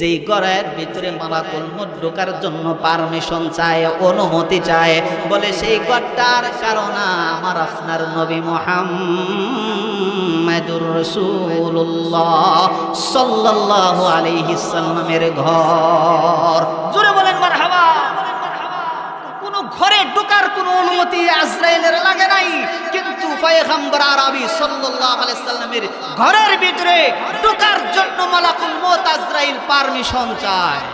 যেই ঘরের ভিতরে মালাকুল মউত ঢোকার জন্য পারমিশন চায়, অনুমতি চায়, বলে সেই ঘরটার কারণ আমার আপনার নবী মুহাম্মাদুর রাসূলুল্লাহ সাল্লাল্লাহু আলাইহি সাল্লামের ঘর। জোরে বলেন মারহাবা। কোন ঘরে ঢোকার কোন অনুমতি আজরাইলের লাগে নাই, কিন্তু পয়গম্বর আরবি সাল্লাল্লাহু আলাইহি সাল্লামের ঘরের ভিতরে ঢোকার জন্য মালাকুল মউত আজরাইল পারমিশন চায়।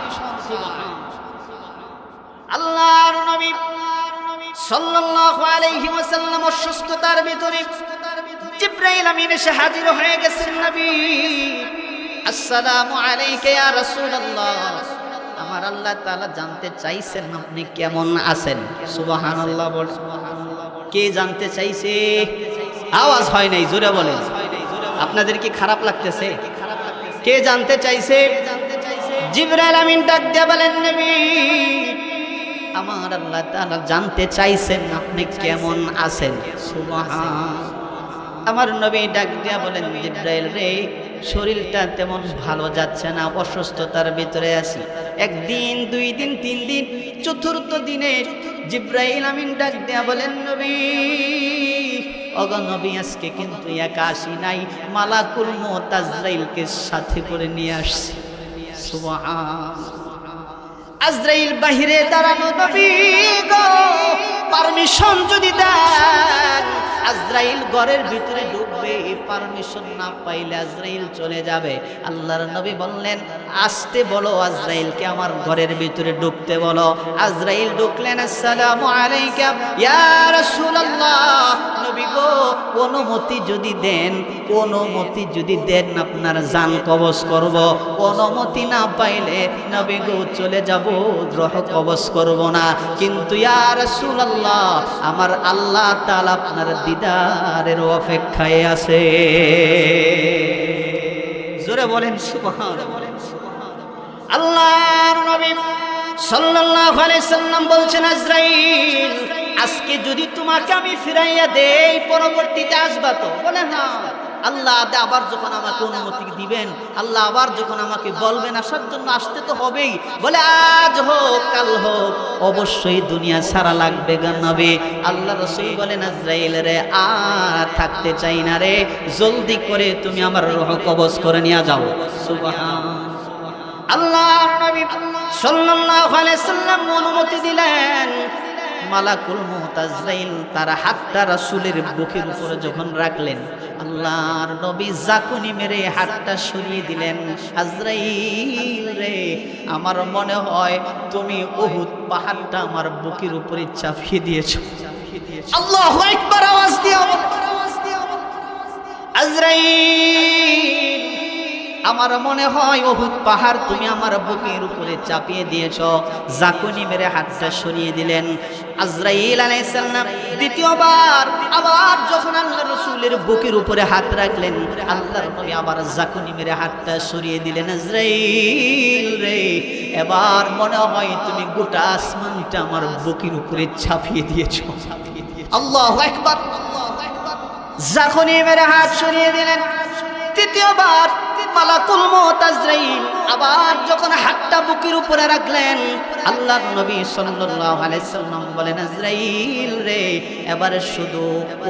আল্লাহর নবী সাল্লাল্লাহু আলাইহি ওয়াসাল্লাম অসুস্থতার ভিতরে জিবরাইল আমিন এসে হাজির হয়ে গেছেন। নবী, আসসালামু আলাইকা ইয়া রাসূলুল্লাহ, আমার আল্লাহ তাআলা জানতে চাইছেন আপনি কেমন আছেন। সুবহানাল্লাহ বল। কে জানতে চাইছে? আওয়াজ হয় নাই, জোরে বলেন। আপনাদের কি খারাপ লাগতেছে? কে জানতে চাইছে? জিবরাইল আমিন ডাক দিয়ে বলেন, নবী, আমার আল্লাহ তাআলা জানতে চাইছেন আপনি কেমন আছেন। সুবহান। আমার নবী ডাক দিয়া বলেন, জিবরাইল রে, শরীরটা তেমন ভালো যাচ্ছে না, অসুস্থতার ভিতরে আছি। একদিন, দুই দিন, তিন দিন, চতুর্থ দিনে জিবরাইল আমিন ডাক দিয়া বলেন, নবী, ওগো নবী, আজকে কিন্তু একা আসি নাই, মালাকুল মউত আজরাইলকে সাথে করে নিয়ে আসছি। সুবহান। আজরাইল বাহিরে দাঁড়ানো, নবী গো, পারমিশন যদি দেন আজরাইল ঘরের ভিতরে ঢুকবে, পারমিশন না পাইলে আজরাইল চলে যাবে। আল্লাহর নবী বললেন, আসতে বলো আজরাইলকে, আমার ঘরের ভিতরে ঢুকতে বলো। আজরাইল ঢুকলেন। আসসালামু আলাইকা ইয়া রাসূলুল্লাহ, নবী গো, অনুমতি যদি দেন, অনুমতি যদি দেন আপনার জান কবজ করব, অনুমতি না পাইলে নবী গো চলে যাব, রহ কবজ করব না। কিন্তু ইয়া রাসূলুল্লাহ, আমার আল্লাহ তাআলা আপনার দিদারের অপেক্ষায় আছে। জোরে বলেন সুবহান। আল্লাহর নবী সাল্লাল্লাহু আলাইহি সাল্লাম বলছেন, আজরাইল, আজকে যদি তোমাকে আমি ফিরাইয়া দেই, পরবর্তীতে আসবা তো? বলে না। আল্লাহ আবার যখন আমাকে অনুমতি দিবেন, আল্লাহ আবার যখন আমাকে বলবেন আসার জন্য, আসতে তো হবেই। বলে আজ হোক কাল হোক, অবশ্যই দুনিয়া ছাড়া লাগবে গো নবী। আল্লাহ রাসূল বলেন, আজরাইল রে, আর থাকতে চাই না রে, জলদি করে তুমি আমার রূহ কবজ করে নিয়ে যাও। সুবহান। আল্লাহর নবী সাল্লাল্লাহু আলাইহি সাল্লাম অনুমতি দিলেন। মালাকুল মউত আজরাইল তার হাতটা রাসূলের বুকের উপরে যখন রাখলেন, আল্লাহর নবী জাকুনি মেরে হাতটা সরিয়ে দিলেন। আজরাইল রে, আমার মনে হয় তুমি উহুদ পাহাড়টা আমার বুকের উপরে চাপিয়ে দিয়েছো। আল্লাহু আকবার। আওয়াজ দিও। আজরাইল, আমার মনে হয় উহুদ পাহাড় তুমি আমার বুকের উপরে চাপিয়ে দিয়েছো। জাকুনি মেরে হাতটা সরিয়ে দিলেন। আজরাইল আলাইহিস সালাম দ্বিতীয়বার আবার যখন আল্লাহর রাসূলের বুকের উপরে হাত রাখলেন, আল্লাহর নবী আবার জাকুনি মেরে হাতটা সরিয়ে দিলেন। আজরাইল রে, এবার মনে হয় তুমি গোটা আসমানটা আমার বুকের উপরে চাপিয়ে দিয়েছো। আল্লাহু আকবার। জাকুনি মেরে হাত সরিয়ে দিলেন। তৃতীয়বার মালাকুল মউত আজরাইল আবার যখন হাতটা বুকের উপরে রাখলেন, আল্লাহর নবী সাল্লাল্লাহু আলাইহি সাল্লাম বলেন, আজরাইল রে, এবারে শুধু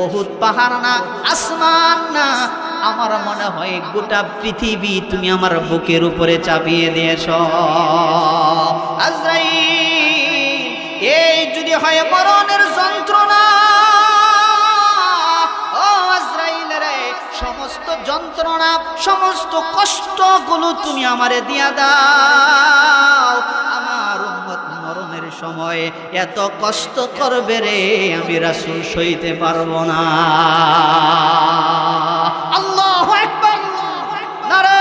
উহুদ পাহাড় না, আসমান না, আমার মনে হয় গোটা পৃথিবী তুমি আমার বুকের উপরে চাপিয়ে দিয়েছো। আজরাইল, এই যদি হয় মরণের যন্ত্রণা, সমস্ত যন্ত্রণা, সমস্ত কষ্টগুলো তুমি আমারে দিয়া দাও। আমার উম্মত মরণের সময় এত কষ্ট করবে রে, আমি রাসূল সইতে পারবো না। আল্লাহু আকবার। নারে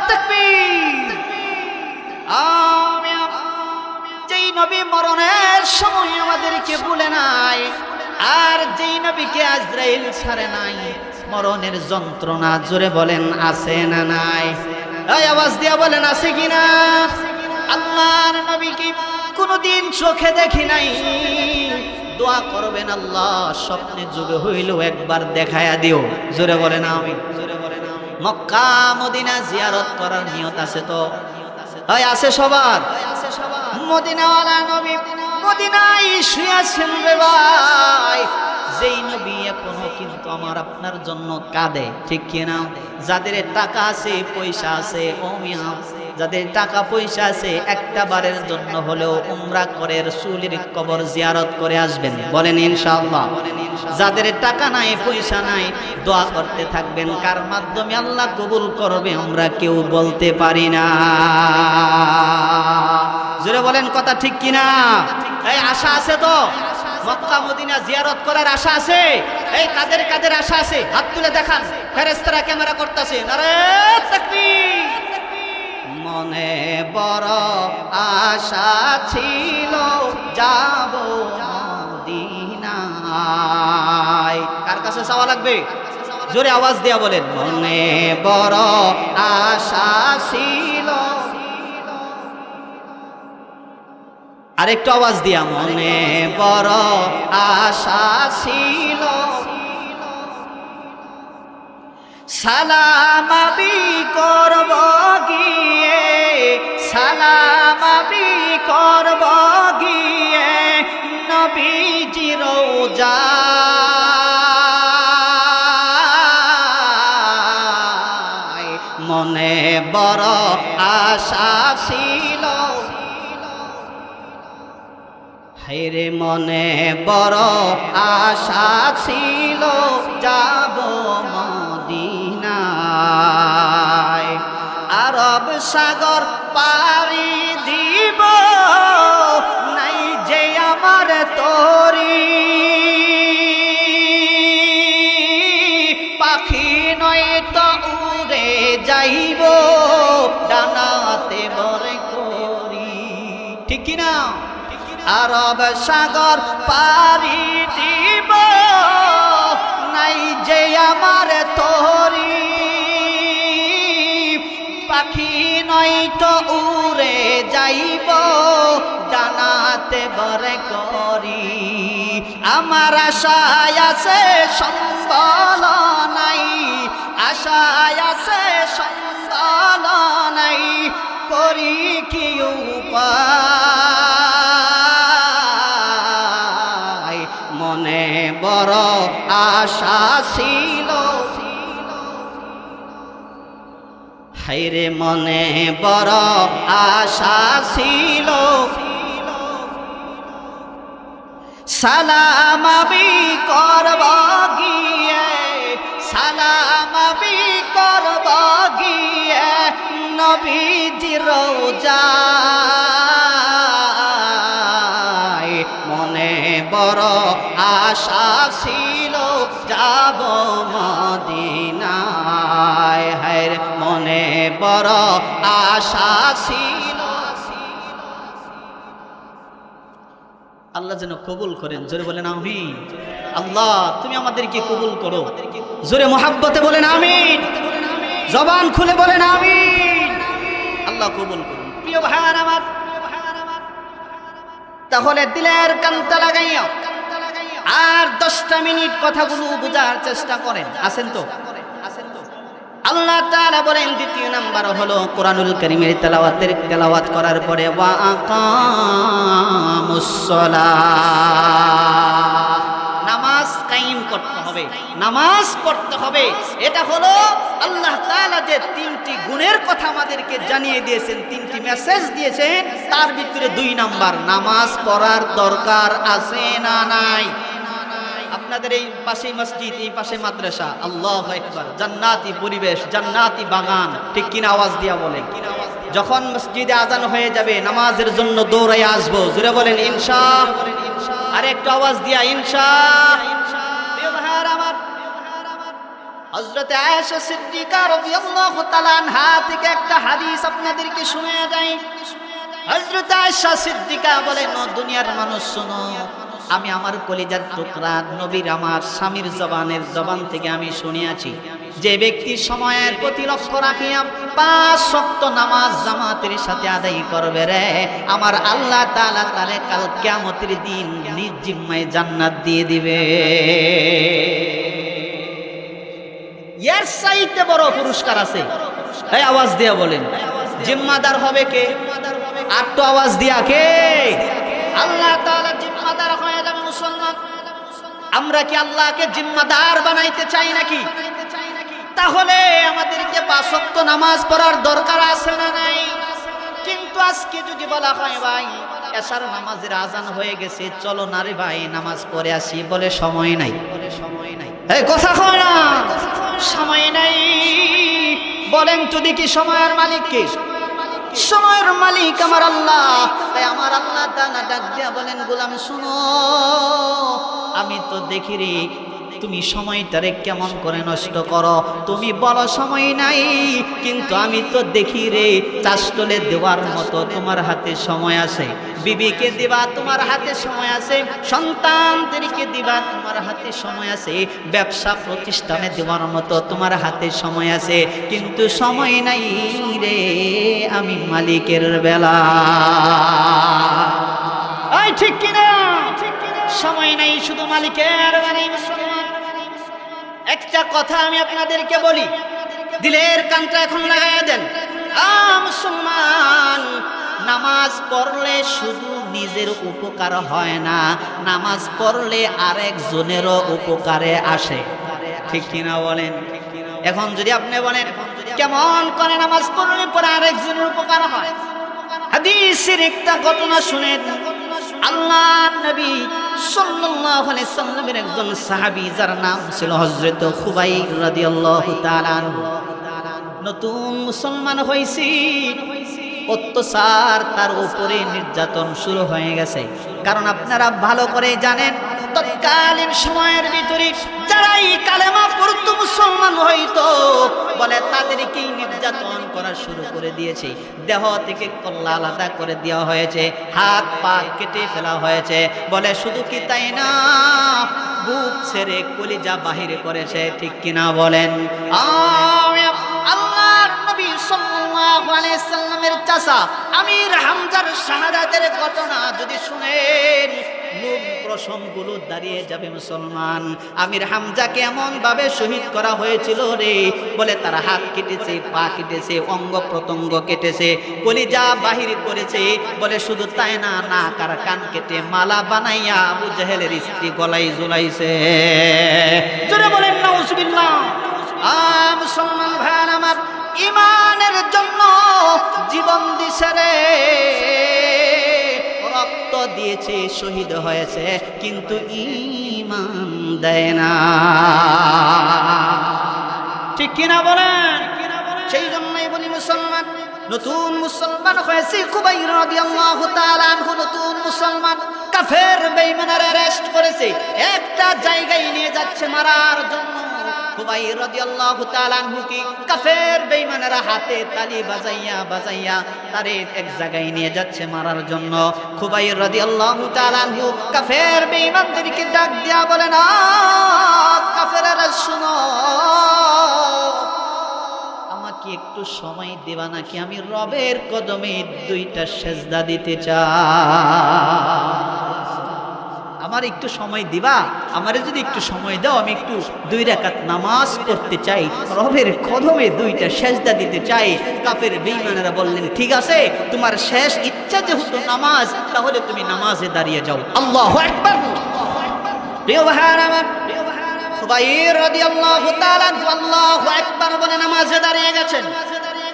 তাকবীর। আমিন। যেই নবী মরণের সময় আমাদেরকে বলে নাই, আর যেই নবীকে আজরাইল ছাড়ে নাই, মরণের যন্ত্রণা, জোরে বলেন, আছে না নাই? এই আওয়াজ দিয়া বলেন, আছে কিনা? আল্লাহর নবীকে কোনদিন চোখে দেখি নাই, দোয়া করবেন, আল্লাহ স্বপ্নে যুগে হইল একবার দেখায়া দিও। জোরে বলেন আমিন। মক্কা মদিনা জিয়ারত করার নিয়ত আছে তো? হয় আছে সবার? মদিনাওয়ালা নবী মদিনায় শুয়েছেন রে ভাই। যেই নবী এখনো কিন্তু আমার আপনার জন্য কাঁদে, ঠিক কিনা? যাদের টাকা আছে পয়সা আছে, ও মিয়া যাদের টাকা পয়সা আছে একটা বারের জন্য হলেও উমরা করে রাসূলের কবর জিয়ারত করে আসবেন, বলেন ইনশাআল্লাহ। যাদের টাকা নাই পয়সা নাই দোয়া করতে থাকবেন, কার মাধ্যমে আল্লাহ কবুল করবে আমরা কেউ বলতে পারি না। জোরে বলেন কথা ঠিক কিনা? এই আশা আছে তো? মক্কা মদিনা জিয়ারত করার আশা আছে? এই কাদের কাদের আশা আছে হাত তুলে দেখান। ফেরেশতারা ক্যামেরা করতেছে, নারে তাকবীর। মনে বড় আশা ছিল যাব মদিনায়। কার কাছে চাওয়া লাগবে? জোরে আওয়াজ দিয়া বলেন, মনে বড় আশা ছিল। আরেকটু আওয়াজ দিয়া, মনে বড় আশা ছিল সালাম আবি করব গিয়ে, সালাম আবি করব গিয়ে নবীজি রওজায়। মনে বড় আশা ছিল, হায়রে মনে বড় আশা ছিল যাব মদিনায়। আরব সাগর পাড়ি দিব নাই যে আমার তরি, পাখি নয় তো উড়ে যাইব ডানাতে বরে করি, ঠিক কিনা? আরব সাগর পাড়ি দিব নাই যে আমার তরি, পাখি নয় তো উড়ে যাইব ডানাতে বরে করি। আমার আশায় আছে সম্বল নাই, আশায় আছে সম্বল নাই, করি কি উপায়। মনে বড় আশা ছিল, হায়রে মনে বড় আশা ছিল সালাম আবি করব গিয়ে, সালাম আবি করব গিয়ে নবীজি রওজায়। মনে বড় আশা ছিল যাব মদিনায়, হায় মনে বড় আশা ছিল। আল্লাহ যেন কবুল করেন, জোরে বলেন আমিন। আল্লাহ তুমি আমাদেরকে কবুল করো, জোরে মোহাব্বতে বলেন আমিন, জবান খুলে বলেন আমিন। আল্লাহ কবুল করুন। প্রিয় ভাই আমার, তাহলে দিলের কান্তা লাগাইয়া আর 10টা মিনিট কথাগুলো বোঝার চেষ্টা করেন। আছেন তো? আল্লাহ তাআলা বলেন দ্বিতীয় নাম্বার হলো কোরআনুল কারীমের তেলাওয়াত করার পরে ওয়া আকামুস সালাহ, নামাজ কায়েম করতে হবে, নামাজ পড়তে হবে। এটা হলো আল্লাহ তাআলা যে 3টি গুণের কথা আমাদেরকে জানিয়ে দিয়েছেন, 3টি মেসেজ দিয়েছেন, তার ভিতরে 2 নাম্বার নামাজ পড়ার দরকার আছে না নাই? আপনাদের এই পাশে মসজিদ, এই পাশে মাদ্রাসা, আল্লাহু আকবার, জান্নাতি পরিবেশ, জান্নাতি বাগান, ঠিক কিনা? আওয়াজ দিয়া বলেন। যখন মসজিদে আজান হয়ে যাবে নামাজের জন্য দৌড়াই আসবো, জোরে বলেন ইনশাআল্লাহ। আর একটু আওয়াজ দিয়া ইনশাআল্লাহ। প্রিয় ভাইরা আমার, হযরত আয়েশা সিদ্দিকা রাদিয়াল্লাহু তাআলা আনহা থেকে একটা হাদিস আপনাদেরকে শোনায়া যাই। হযরত আয়েশা সিদ্দিকা বলেন, ও দুনিয়ার মানুষ শোনো, আমি আমার কলিজার টুকরা নবীর আমার স্বামীর জবান থেকে আমি শুনিয়াছি, যে ব্যক্তি সময়ের প্রতি লক্ষ্য রাখিয়া 5 ওয়াক্ত নামাজ জামাতের সাথে আদায় করবে রে, আমার আল্লাহ তাআলা তারে কাল কিয়ামতের দিন নিজ জিম্মায় জান্নাত দিয়ে দিবে। এর চাইতে বড় পুরস্কার আছে? এই আওয়াজ দিয়ে বলেন, জিম্মাদার হবে কে? আর তো আওয়াজ দিয়া কে? আল্লাহ তাআলা জিম্মাদার হয়ে যাবে মুসলমান। আমরা কি আল্লাহকে জিম্মাদার বানাইতে চাই নাকি? তাহলে আমাদেরকে 5 ওয়াক্ত নামাজ পড়ার দরকার আছে না নাই? কিন্তু আজকে যদি বলা হয় ভাই এশার নামাজের আজান হয়ে গেছে, চলো না রে ভাই নামাজ পড়ে আসি, বলে সময় নাই। এই কথা হয় না, সময় নাই। বলেন তো দেখি সময়ের মালিক কে? সময়ের মালিক আমার আল্লাহ। তাই আমার আল্লাহ তাআলা ডাক দিয়া বলেন, গোলাম শুনো, আমি তো দেখি রে তুমি সময়টারে কেমন করে নষ্ট করো। তুমি বলো সময় নাই, কিন্তু আমি তো দেখি রে চাষতলে দেওয়ার মতো তোমার হাতে সময় আছে, বিবিকে দিবা তোমার হাতে সময় আছে, সন্তানদেরকে দিবা তোমার হাতে সময় আছে, ব্যবসা প্রতিষ্ঠানে দেওয়ার মতো তোমার হাতে সময় আছে, কিন্তু সময় নাই রে আমি মালিকের বেলা। এই ঠিক কিনা? সময় নাই শুধু মালিকের বেলা। একটা কথা আমি আপনাদেরকে বলি, দিলের কানটা এখন লাগাইয়া দেন। মুসলমান, নামাজ পড়লে শুধু নিজের উপকার হয় না, নামাজ পড়লে আরেকজনেরও উপকারে আসে, ঠিক কিনা বলেন? এখন যদি আপনি বলেন কেমন করে নামাজ পড়লে পরে আরেকজনের উপকার হয়, হাদিসের একটা ঘটনা শুনেন। আল্লাহর নবী সাল্লাল্লাহু আলাইহি সাল্লামের একজন সাহাবী যার নাম ছিল হযরত খুবাইব রাদিয়াল্লাহু তাআলা আনহু, নতুন মুসলমান হয়েছে, অত্যাচার তার উপরে নির্যাতন শুরু হয়ে গেছে। কারণ আপনারা ভালো করে জানেন তৎকালীন সময়ের ভিতরে যারাই কালেমা পড়তো মুসলমান হইতো, বলে তাদেরকে নির্যাতন করা শুরু করে দিয়েছে, দেহ থেকে কল্লা আলাদা করে দেওয়া হয়েছে, হাত পা কেটে ফেলা হয়েছে। বলে শুধু কি তাই না, বুক ছেড়ে কলিজা বাহিরে করেছে, ঠিক কিনা বলেন? আল্লাহর নবী সাল্লাল্লাহু আলাইহি সাল্লামের চাচা আমির হামজার শাহাদাতের ঘটনা যদি শুনেন, লোক প্রসঙ্গগুলো দাঁড়িয়ে যাবে। মুসলমান, আমির হামজাকে এমন ভাবে শহীদ করা হয়েছিল রে, বলে তার হাত কেটেছে, পা কেটেছে, অঙ্গ প্রত্যঙ্গ কেটেছে, কলিজা বাহির করেছে। বলে শুধু তাই না, নাক আর কান কেটে মালা বানাইয়া আবু জেহেলের স্ত্রী গলায় ঝুলাইছে। জোরে বলেন নাউজুবিল্লাহ। মুসলমান ভাইরা আমার, ইমানের জন্য জীবন দিছে রে, রক্ত দিয়েছে, শহীদ হয়েছে, কিন্তু ঈমান দেয় না, ঠিক কিনা বলেন? সেই জন্যই বলি মুসলমান, নতুন মুসলমান হয়েছে খুবাইব রাদিয়াল্লাহু তাআলা আনহু, নতুন মুসলমান, কাফের বেঈমানের অ্যারেস্ট করেছে, একটা জায়গায় নিয়ে যাচ্ছে মারার জন্য। খুবাইব রাদিয়াল্লাহু তাআলা আনহু কি কাফের বেঈমানেরা হাতে তালি বাজাইয়া বাজাইয়া তারে এক জায়গায় নিয়ে যাচ্ছে মারার জন্য। খুবাইব রাদিয়াল্লাহু তাআলা আনহু কাফের বেঈমানদেরকে ডাক দিয়া বলেন, কাফেরেরা শুনো, আমাকে একটু সময় দেবা নাকি? আমি রবের কদমে 2টা সেজদা দিতে চাই, আমার একটু সময় দিবা? আমারে যদি একটু সময় দাও, আমি একটু 2 রাকাত নামাজ পড়তে চাই, রবের কদমে 2টা সেজদা দিতে চাই। কাফের বেঈমানেরা বললেন, ঠিক আছে, তোমার শেষ ইচ্ছা যেহেতু নামাজ, তাহলে তুমি নামাজে দাঁড়িয়ে যাও। আল্লাহু আকবার। প্রিয় ভাইরা আমার, খুবাইব রাদিয়াল্লাহু তাআলা আল্লাহু আকবার বলে নামাজে দাঁড়িয়ে গেছেন।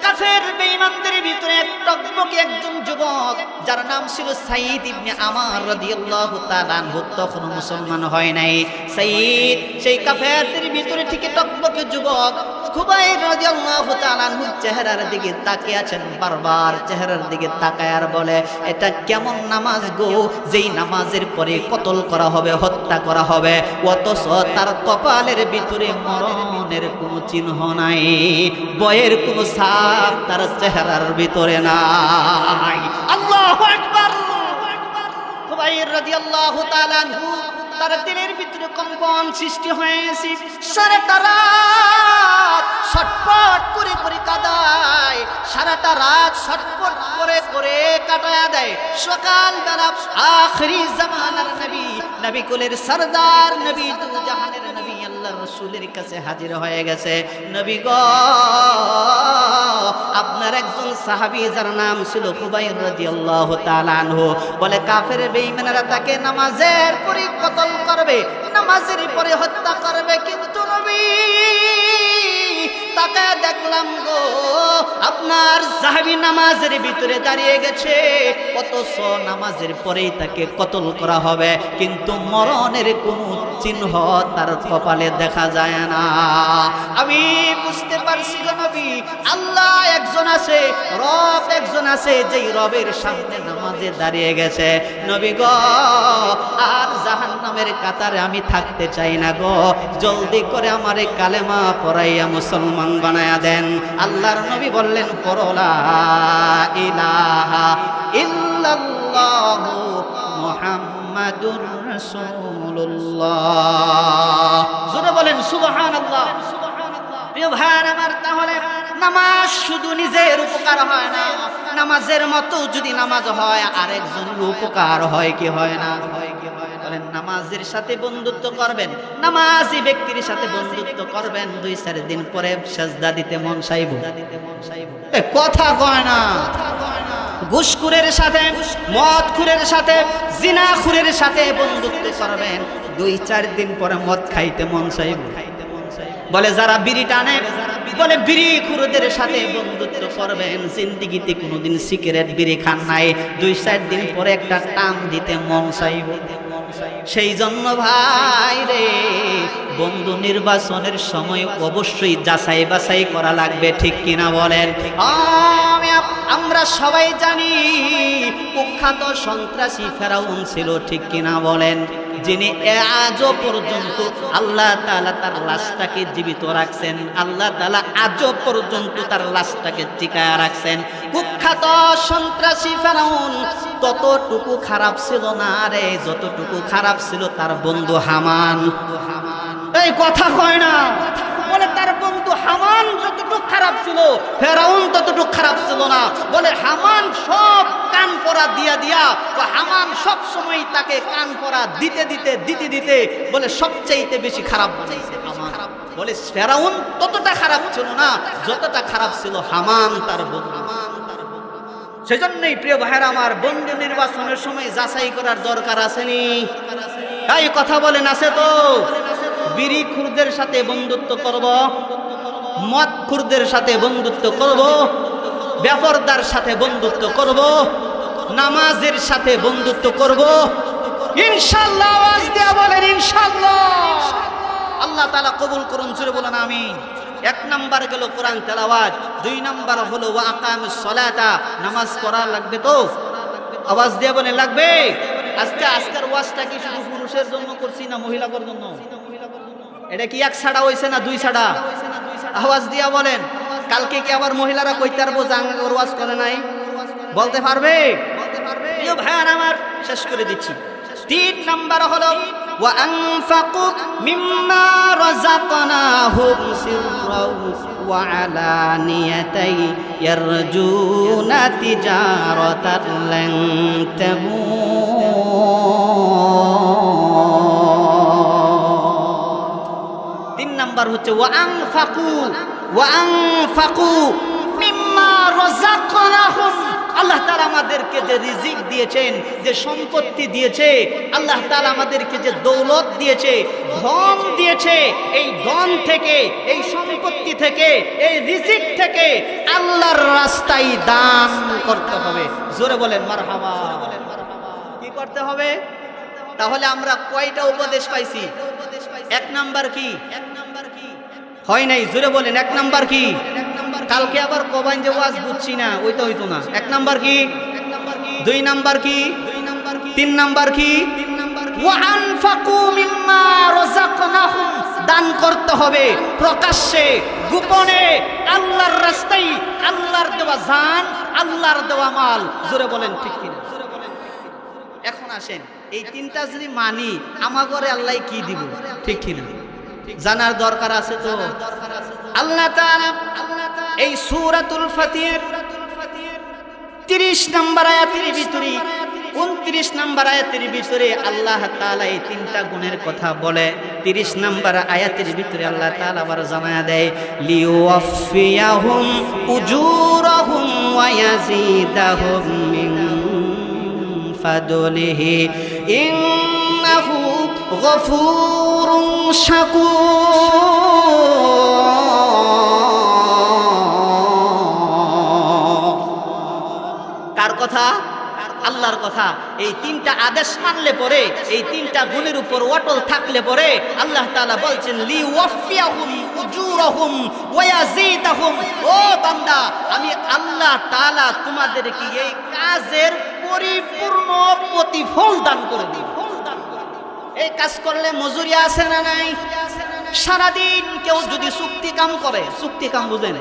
কাফের বেঈমানদের ভিতরে এক টকবকে একজন যুবক যার নাম ছিল সাঈদ ইবনে আমার রাদিয়াল্লাহু তাআলা আনহু, তখন মুসলমান হয় নাই। সাঈদ সেই কাফেরদের ভিতরে ঠিক টকবকে যুবক খুবাইব রাদিয়াল্লাহু তাআলা আনহু চেহারার দিকে তাকিয়ে আছেন, বারবার চেহারার দিকে তাকায় আর বলে, এটা কেমন নামাজ গো, যেই নামাজের পরে কতল করা হবে, হত্যা করা হবে, অথচ তার কপালের ভিতরে মরণের কোনো চিহ্ন নাই, বয়ের কোনো ছাপ তার চেহারার ভিতরে নাই। আল্লাহু আকবার। খুবাইব রাদিয়াল্লাহু তাআলা আনহু তার দিলের ভিতরে কম্পন সৃষ্টি হয়েছে, সারাটা রাত ছটফট করে করে কাঁদায়, সারাটা রাত ছটফট করে করে কাটায়া দেয়। সকালবেলা আখিরি জামানার নবী, নবী কুলের সরদার, নবী দু জাহানের নবী, আল্লাহর রাসূলের কাছে হাজির হয়ে গেছে। নবী গো, আপনার একজন সাহাবী যার নাম ছিল খুবাইব রাদিয়াল্লাহু তাআলা আনহু, বলে কাফের বেঈমানেরা তাকে নামাজের পরে কতল করবে, নামাজের পরে হত্যা করবে। কিন্তু নবী তাকে দেখলাম গো, আপনার সাহাবী নামাজের ভিতরে দাঁড়িয়ে গেছে, অথচ নামাজের পরেই তাকে কতল করা হবে, কিন্তু মরণের কোনো চিহ্ন তার কপালে দেখা যায় না। আমি বুঝতে পারছি গো নবী, আল্লাহ একজন আছে, রব একজন আছে, যেই রবের সামনে নামাজে দাঁড়িয়ে গেছে। নবী গো, আর জাহান্নামের কাতারে আমি থাকতে চাই না গো, জলদি করে আমারে কালেমা পড়াইয়া মুসলমান বানায়া দেন। আল্লাহর নবী বললেন, পড়ো লা ইলাহা ইল্লাল্লাহু মুহাম্মাদুর রাসূলুল্লাহ। জোরে বলেন সুবহানাল্লাহ। প্রিয় ভাইরা আমার, তাহলে নামাজ শুধু নিজের উপকার হয় না, নামাজের মতো যদি নামাজ হয় আরেকজনের উপকার হয় কি হয় না? বলেন, নামাজের সাথে বন্ধুত্ব করবেন, নামাজি ব্যক্তির সাথে বন্ধুত্ব করবেন, 2-4 দিন পরে সেজদা দিতে মন চাইব। কথা কয় না। ঘুষখোরের সাথে, মদখোরের সাথে, জিনাখোরের সাথে বন্ধুত্ব করবেন, 2-4 দিন পরে মদ খাইতে মন চাইব। বলে যারা বিড়ি টানে, বলে বিড়ি খুরদের সাথে বন্ধুত্ব করবেন, জিন্দেগিতে কোনোদিন সিগারেট বিড়ি খান নাই, 2-4 দিন পরে একটা টান দিতে মন চাইব। সেই জন্য ভাই রে, বন্ধু নির্বাচনের সময় অবশ্যই যাচাই বাছাই করা লাগবে, ঠিক কিনা বলেন? আমরা সবাই জানি কুখ্যাত সন্ত্রাসী ফেরাউন ছিল, ঠিক কিনা বলেন? যিনি আজও পর্যন্ত আল্লাহ তাআলা তার লাশটাকে জীবিত রাখছেন, আল্লাহ তাআলা আজও পর্যন্ত তার লাশটাকে টিকায়া রাখছেন। কুখ্যাত সন্ত্রাসী ফেরাউন ততটুকু খারাপ ছিল না রে, যতটুকু খারাপ ছিল তার বন্ধু হামান। এই কথা কয় না। বলে তার বন্ধু হামান যতটুকু খারাপ ছিল, ফেরাউন ততটুকু খারাপ ছিল না। বলে হামান সব কান পরা দিয়া হামান সব সময় তাকে কান পরা দিতে বলে সবচাইতে বেশি খারাপ বানাইছে হামান। বলে ফেরাউন ততটা খারাপ ছিল না যতটা খারাপ ছিল হামান তার বন্ধু। সেজন্যই প্রিয় ভাইরা আমার, বন্ধু নির্বাচনের সময় যাচাই করার দরকার আসেনি? এই কথা বলেন, আছে তো? বিড়ি খুরদের সাথে বন্ধুত্ব করব, মদ খুরদের সাথে বন্ধুত্ব করব, বেপরদার সাথে বন্ধুত্ব করব, নামাজের সাথে বন্ধুত্ব করব ইনশাআল্লাহ। আওয়াজ দিয়া বলেন ইনশাআল্লাহ। আল্লাহ তাআলা কবুল করুন, জোরে বলেন আমিন। 1 নাম্বার গেল কোরআন তেলাওয়াত, 2 নাম্বার হলো ওয়া আকামিস সালাতা, নামাজ পড়া লাগবে তো? আওয়াজ দিয়া বলেন লাগবে। আজকের ওয়াজটা কি শুধু পুরুষের জন্য করছি না মহিলাদের জন্য? এটা কি 1 ছাড়া হইছে না 2 ছাড়া? আওয়াজ দিয়া বলেন। কালকে কি আবার মহিলারা কইতে পারবো যে আঙ্গার ওয়াজ করে নাই? বলতে পারবে? প্রিয় ভাইরা আমার, শেষ করে দিচ্ছি। 3 নাম্বার হলো ওয়া আনফাকু মিম্মা রাযাকনাহুম সিররাও ওয়া আলানিয়াতাই ইয়ারজুনা তিজারাতান লান তাবুর। 3 নাম্বার হচ্ছে ওয়া আনফাকু মিম্মা রাযাকনাহুম। আল্লাহ তাআলা আমাদেরকে যে রিজিক দিয়েছেন, যে সম্পত্তি দিয়েছে, আল্লাহ তাআলা আমাদেরকে যে দৌলত দিয়েছে, ধন দিয়েছে, এই ধন থেকে, এই সম্পত্তি থেকে, এই রিজিক থেকে আল্লাহর রাস্তায় দান করতে হবে। জোরে বলেন মারহাবা। কি করতে হবে? তাহলে আমরা কয়টা উপদেশ পাইছি? 1 নাম্বার কি? হয় নাই, জোরে বলেন 1 নাম্বার কি? কালকে আবার কবাইন যে ওয়াজ বুঝছি না, ওইটা হইতো না। 1 নাম্বার কি? 2 নাম্বার কি? 3 নাম্বার কি? ওয়া আনফাকু মিম্মা রাযাকনাহুম, দান করতে হবে প্রকাশ্যে গোপনে, আল্লাহর রাস্তায়, আল্লাহর দেওয়া জান, আল্লাহর দেওয়া মাল। জোরে বলেন ঠিক কিনা? এখন আসেন, এই 3টা যদি মানি আমাগরে আল্লাহ কি দিব, ঠিক কিনা? জানার দরকার আছে তো। আল্লাহ তাআলা এই সূরাতুল ফাতিহার 30 নম্বর আয়াতের ভিতরে 29 নম্বর আয়াতের ভিতরে আল্লাহ তাআলা এই তিনটা গুণের কথা বলে। 30 নম্বর আয়াতের ভিতরে আল্লাহ তাআলা আবার জানায়া দেয় লিওয়াফিয়াহুম উজুরাহুম ওয়া ইয়াজিদাহুম মিন ফাদলিহি ইন্নাহু গফুরুন শাকুর। কার কথা? আল্লাহর কথা। এই তিনটা আদেশ মানলে পরে, এই তিনটা গুণের উপর অটল থাকলে পরে আল্লাহ তাআলা বলছেন লিওয়াফিয়াহুম উজুরাহুম ওয়া ইয়াজিদাহুম। ও বান্দা, আমি আল্লাহ তাআলা তোমাদেরকে এই কাজের পরিপূর্ণ প্রতিফল দান করে দেব। এই কাজ করলে মজুরি আছে না নাই? সারাদিন কেউ যদি চুক্তি কাম করে, চুক্তি কাম বুঝেন?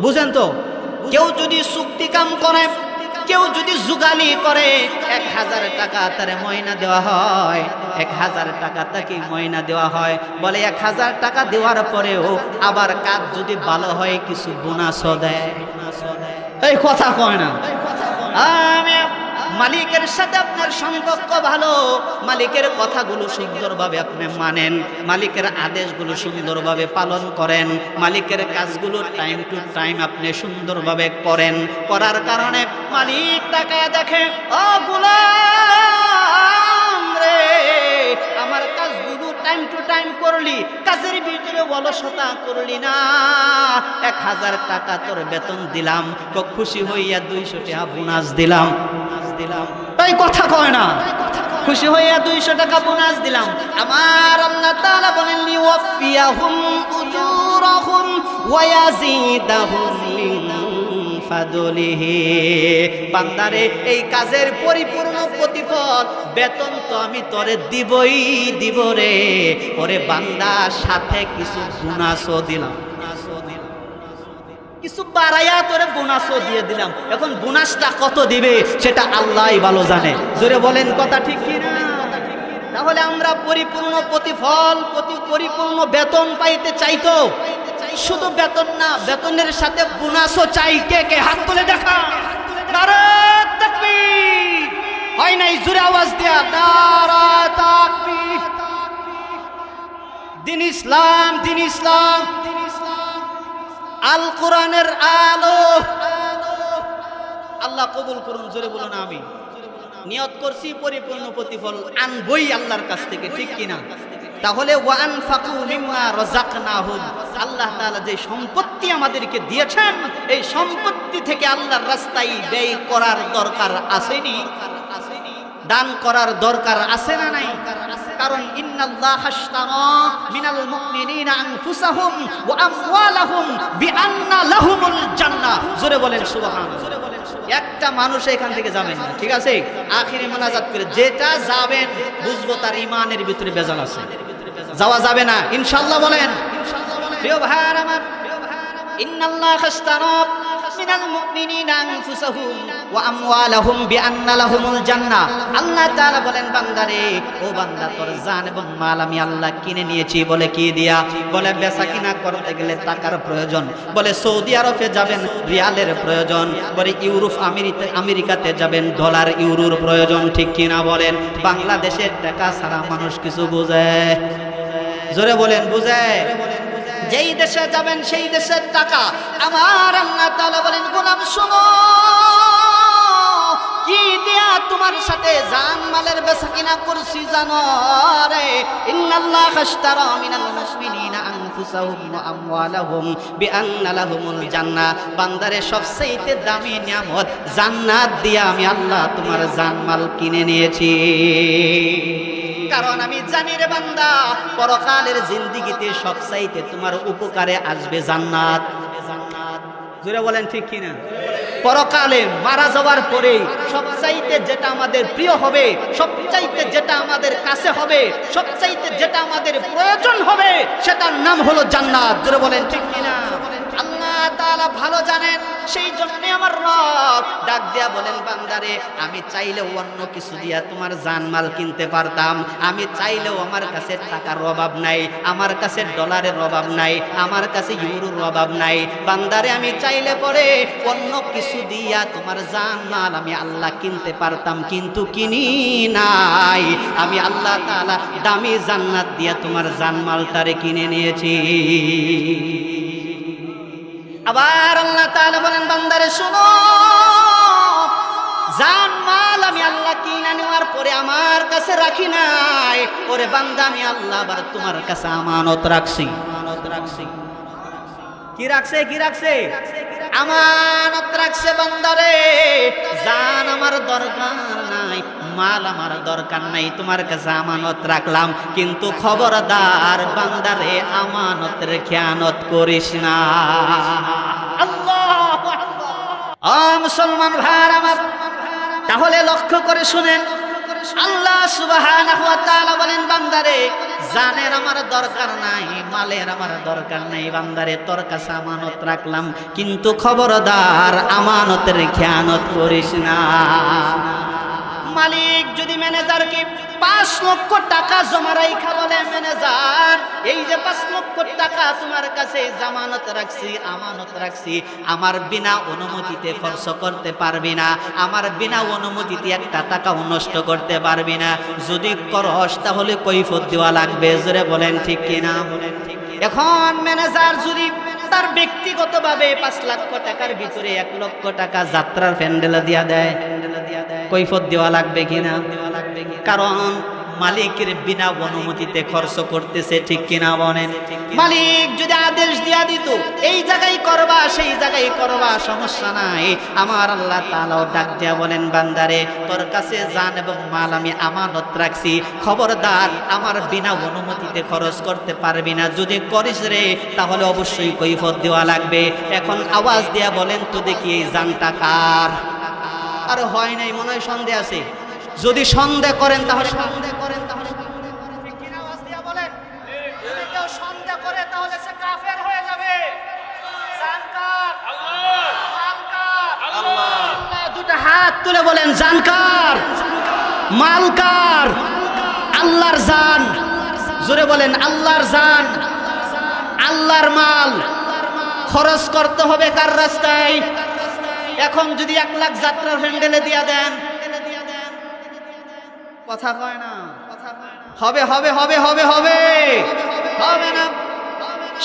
বুঝেন তো? কেউ যদি চুক্তি কাম করে, কেউ যদি জুগালি করে, 1000 টাকা তার ময়না দেওয়া হয়, 1000 টাকা তাকে ময়না দেওয়া হয়। বলে 1000 টাকা দেওয়ার পরেও আবার কাজ যদি ভালো হয় কিছু বোনাসও দেয়। এই কথা কয় না? আমি মালিকের সাথে আপনার সম্পর্ক ভালো, মালিকের কথাগুলো সুন্দরভাবে আপনি মানেন, মালিকের আদেশগুলো সুন্দরভাবে পালন করেন, মালিকের কাজগুলো টাইম টু টাইম আপনি সুন্দরভাবে করেন। করার কারণে মালিক তাকায় দেখে, ও গোলাম রে, আমার কাজগুলো টাইম টু টাইম করলি, কাজের ভিতরে অলসতা করলি না, 1000 টাকা তোর বেতন দিলাম, খুশি হইয়া 200 টাকা বোনাস দিলাম। এই কথা কয় না? খুশি হইয়া 200 টাকা বোনাস দিলাম। আমার আল্লাহ তাআলা বলেন লিওয়াফিয়াহুম উজুরাহুম ওয়া ইয়াজিদাহুম মিন ফাদলিহি। বান্দারে, এই কাজের পরিপূর্ণ প্রতিফল বেতন তো আমি তোরে দিবই দিব রে। ওরে বান্দা, সাথে কিছু বোনাসও দিলাম, কিছু বাড়াইয়া তোরে বোনাসও দিয়ে দিলাম। এখন বোনাসটা কত দিবে সেটা আল্লাহই ভালো জানে। জোরে বলেন কথা ঠিক কি না? তাহলে আমরা পরিপূর্ণ প্রতিফল, পরিপূর্ণ বেতন পাইতে চাইতো। শুধু বেতন না, বেতনের সাথে বোনাসও চাই। কে কে হাত তুলে দেখা? নারে তাকবীর! হয় নাই? জোরে আওয়াজ দেয়া, নারে তাকবীর! দিন ইসলাম, দিন ইসলাম, আল কোরআনের আলো আল্লাহ কবুল করুন। জোরে বলুন আমি। নিয়ত করছি পরিপূর্ণ প্রতিফল আনবই আল্লাহর কাছ থেকে, ঠিক কিনা? তাহলে ওয়ানফাকু মিম্মা রাযাকনাহুম, আল্লাহ তাআলা যে সম্পত্তি আমাদেরকে দিয়েছেন, এই সম্পত্তি থেকে আল্লাহর রাস্তায় ব্যয় করার দরকার আসেনি? দান করার দরকার আছে না নাই? কারণ ইন্নাল্লাহা আশতারা মিনাল মুমিনিনা আনফুসাহুম ওয়া আমওয়ালাহুম বিআন্না লাহুমুল জান্নাহ। জোরে বলেন সুবহানাল্লাহ। একটা মানুষ এখান থেকে যাবেন না, ঠিক আছে? আখিরে মোনাজাত করে যেটা যাবেন বুঝবো তার ঈমানের ভিতরে বেজাল আছে, যাওয়া যাবে না ইনশাআল্লাহ। বলেন প্রিয় ভাইরা আমার, ইন্নাল্লাহা আশতারা মিনাল মুমিনিনা আনফুসাহুম ওয়া আমওয়ালাহুম বিআন্না লাহুমুল জান্নাহ। আল্লাহ তাআলা বলেন, বান্দারে, ও বান্দা, তোর জান এবং মাল আমি আল্লাহ কিনে নিয়েছি। বলে কি দিয়া? বলে বেচা কিনা করতে গেলে টাকার প্রয়োজন। বলে সৌদি আরবে যাবেন, রিয়ালের প্রয়োজন। বলে ইউরোপ আমেরিকাতে যাবেন, ডলার ইউরোর প্রয়োজন, ঠিক কিনা বলেন? বাংলাদেশের টাকা ছাড়া মানুষ কিছু বুঝে? জোরে বলেন, বুঝে? যেই দেশে যাবেন সেই দেশের টাকা। আমার আল্লাহ তাআলা বলেন, গোলাম শোনো, কি দিয়া তোমার সাথে জান মালের বেচাকিনা করছি জানো রে? ইন্নাল্লাহা আশতারা মিনাল মুমিনিনা আনফুসাহুম ওয়া আমওয়ালাহুম বিআন্না লাহুমুল জান্নাহ। বান্দারে, সবচেয়ে দামি নিয়ামত জান্নাত দিয়া আমি আল্লাহ তোমার জান মাল কিনে নিয়েছি। কারণ আমি জানি রে বান্দা, পরকালের জিন্দেগিতে সবচাইতে তোমার উপকারে আসবে জান্নাত। জোরে বলেন ঠিক কিনা? পরকালে মারা যাওয়ার পরে সবচাইতে যেটা আমাদের প্রিয় হবে, সবচাইতে যেটা আমাদের কাছে হবে, সবচাইতে যেটা আমাদের প্রয়োজন হবে, সেটার নাম হলো জান্নাত। জোরে বলেন ঠিক কিনা? আল্লাহ আল্লাহ তাআলা ভালো জানেন। সেই জন্য আমার রব ডাক দিয়া বলেন, বান্দারে আমি চাইলেও অন্য কিছু দিয়া তোমার জানমাল কিনতে পারতাম, আমি চাইলেও আমার কাছে টাকার অভাব নাই, আমার কাছে ডলারের অভাব নাই, আমার কাছে ইউরোর অভাব নাই। বান্দারে আমি চাইলে পরে অন্য কিছু দিয়া তোমার জানমাল আমি আল্লাহ কিনতে পারতাম, কিন্তু কিনি নাই। আমি আল্লাহ তাআলা দামি জান্নাত দিয়া তোমার জানমালটারে কিনে নিয়েছি। আবার আল্লাহ তাআলা বলেন, বান্দারে শোনো, জানমাল আমি আল্লাহ কিনে নেওয়ার পরে আমার কাছে রাখি নাই, ওরে বান্দা আমি আল্লাহ আবার তোমার কাছে আমানত রাখছি। কি রাখছে? কি রাখছে? আমানত রাখছে। বান্দারে জান আমার দরকার নাই, মাল আমার দরকার নাই, তোমার কাছে আমানত রাখলাম, কিন্তু খবরদার বান্দারে আমানতের খেয়ানত করিস না। আল্লাহু আকবার। মুসলমান ভাইরা আমার, তাহলে লক্ষ্য করে শুনেন, আল্লাহ সুবহানাহু ওয়া তাআলা বলেন, বান্দারে জানের আমার দরকার নাই, মালের আমার দরকার নাই, বান্দারে তোর কাছে আমানত রাখলাম, কিন্তু খবরদার আমানতের খেয়ানত করিস না। মালিক যদি ম্যানেজারকে 5 লক্ষ টাকা জমা রাইখা বলে, ম্যানেজার এই যে 5 লক্ষ টাকা তোমার কাছে জামানত রাখছি, আমানত রাখছি, আমার বিনা অনুমতিতে খরচ করতে পারবি না, আমার বিনা অনুমতিতে একটা টাকাও নষ্ট করতে পারবি না, যদি করস তাহলে কৈফিয়ত দেওয়া লাগবে। জোরে বলেন ঠিক কিনা? এখন ম্যানেজার যদি তার ব্যক্তিগতভাবে 5 লক্ষ টাকার ভিতরে 1 লক্ষ টাকা যাত্রার প্যান্ডেলে দিয়া দেয়, কৈফিয়ত দেওয়া লাগবে কিনা? কারণ মালিকের বিনা অনুমতিতে খরচ করতেছে, ঠিক কিনা বলেন? মালিক যদি আদেশ দিয়া দিত এই জায়গায় করবা, সেই জায়গায় করবা, সমস্যা নাই, আমার আল্লাহ তাআলাও ডাক দিয়া বলেন, বান্দারে তোর কাছে জান এবং মাল আমি আমানত রাখছি, খবরদার আমার বিনা অনুমতিতে খরচ করতে পারবি না, যদি করিস রে তাহলে অবশ্যই কৈফিয়ত দেওয়া লাগবে। এখন আওয়াজ দিয়া বলেন তো দেখি এই জানটা কার? আর হয় নাই মনে হয় সন্দেহ আছে। যদি সন্দেহ করেন তাহলে দুটা হাত তুলে বলেন, জানকার মালকার? আল্লাহর জান। জোরে বলেন, আল্লাহর জান, আল্লাহর মাল খরচ করতে হবে কার রাস্তায়? এখন যদি 1 লাখ যাত্রার প্যান্ডেলে দিয়া দেন, কথা কয় না, হবে হবে হবে হবে হবে হবে না।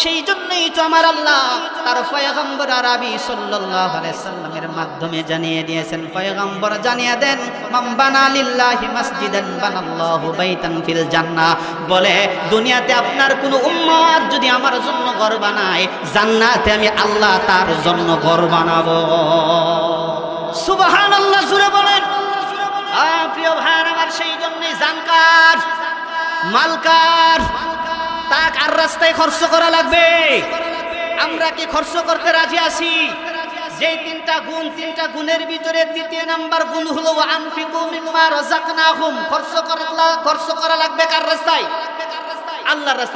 সেই জন্যই তো আমার আল্লাহ তার পয়গম্বর আরবি সাল্লাল্লাহু আলাইহি সাল্লামের মাধ্যমে জানিয়ে দিয়েছেন, পয়গম্বর জানিয়ে দেন, মান বানা লিল্লাহি মাসজিদান বানাল্লাহু বাইতান ফিল জান্নাহ, বলে দুনিয়াতে আপনার কোন উম্মত যদি আমার জন্য ঘর বানায়, জান্নাতে আমি আল্লাহ তার জন্য ঘর বানাবো। সুবহানাল্লাহ, জোরে বলেন। প্রিয় ভাই আমার, সেই জন্যই জানকার মালকার তা কার রাস্তায় খরচ করা লাগবে? আমরা কি খরচ করতে রাজি আছি? যে 3টা গুণ, 3টা গুণের ভিতরে 3য় নাম্বার গুণ হলো আনফিকু মিম্মা রাযাকনাহুম, খরচ করা লাগবে কার রাস্তায়? আল্লাহর রাস্তায়।